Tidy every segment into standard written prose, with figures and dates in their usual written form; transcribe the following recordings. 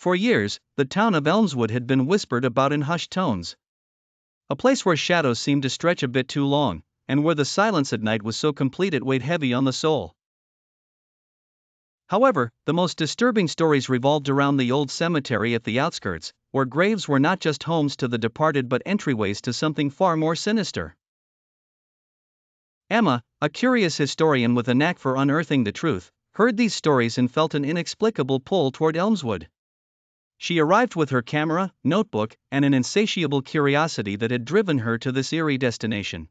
For years, the town of Elmswood had been whispered about in hushed tones. A place where shadows seemed to stretch a bit too long, and where the silence at night was so complete it weighed heavy on the soul. However, the most disturbing stories revolved around the old cemetery at the outskirts, where graves were not just homes to the departed but entryways to something far more sinister. Emma, a curious historian with a knack for unearthing the truth, heard these stories and felt an inexplicable pull toward Elmswood. She arrived with her camera, notebook, and an insatiable curiosity that had driven her to this eerie destination.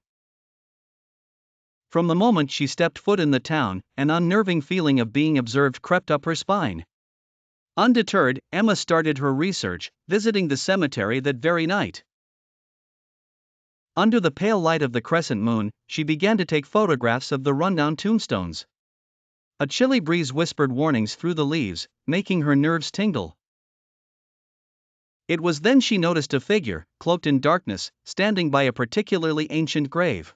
From the moment she stepped foot in the town, an unnerving feeling of being observed crept up her spine. Undeterred, Emma started her research, visiting the cemetery that very night. Under the pale light of the crescent moon, she began to take photographs of the rundown tombstones. A chilly breeze whispered warnings through the leaves, making her nerves tingle. It was then she noticed a figure, cloaked in darkness, standing by a particularly ancient grave.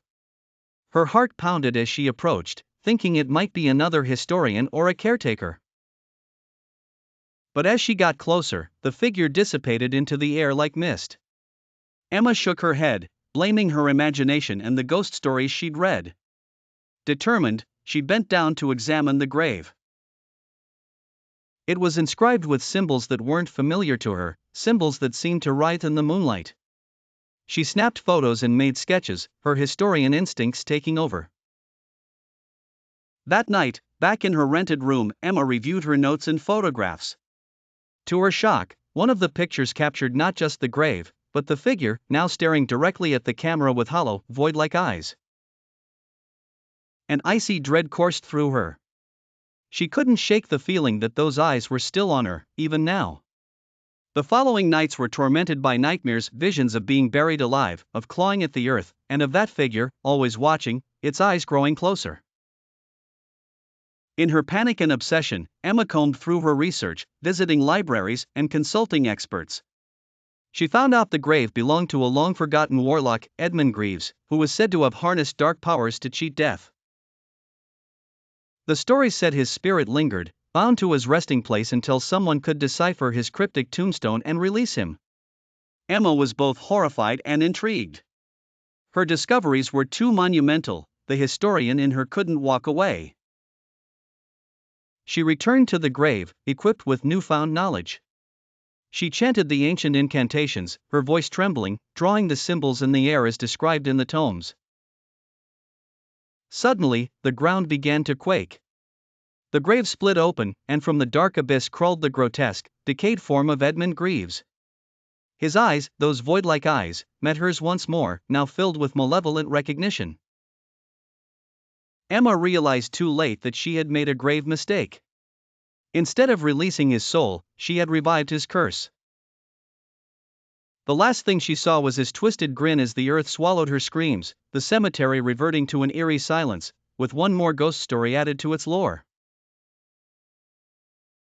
Her heart pounded as she approached, thinking it might be another historian or a caretaker. But as she got closer, the figure dissipated into the air like mist. Emma shook her head, blaming her imagination and the ghost stories she'd read. Determined, she bent down to examine the grave. It was inscribed with symbols that weren't familiar to her, symbols that seemed to writhe in the moonlight. She snapped photos and made sketches, her historian instincts taking over. That night, back in her rented room, Emma reviewed her notes and photographs. To her shock, one of the pictures captured not just the grave, but the figure, now staring directly at the camera with hollow, void-like eyes. An icy dread coursed through her. She couldn't shake the feeling that those eyes were still on her, even now. The following nights were tormented by nightmares, visions of being buried alive, of clawing at the earth, and of that figure, always watching, its eyes growing closer. In her panic and obsession, Emma combed through her research, visiting libraries and consulting experts. She found out the grave belonged to a long-forgotten warlock, Edmund Greaves, who was said to have harnessed dark powers to cheat death. The stories said his spirit lingered, bound to his resting place until someone could decipher his cryptic tombstone and release him. Emma was both horrified and intrigued. Her discoveries were too monumental, the historian in her couldn't walk away. She returned to the grave, equipped with newfound knowledge. She chanted the ancient incantations, her voice trembling, drawing the symbols in the air as described in the tomes. Suddenly, the ground began to quake. The grave split open, and from the dark abyss crawled the grotesque, decayed form of Edmund Greaves. His eyes, those void-like eyes, met hers once more, now filled with malevolent recognition. Emma realized too late that she had made a grave mistake. Instead of releasing his soul, she had revived his curse. The last thing she saw was his twisted grin as the earth swallowed her screams, the cemetery reverting to an eerie silence, with one more ghost story added to its lore.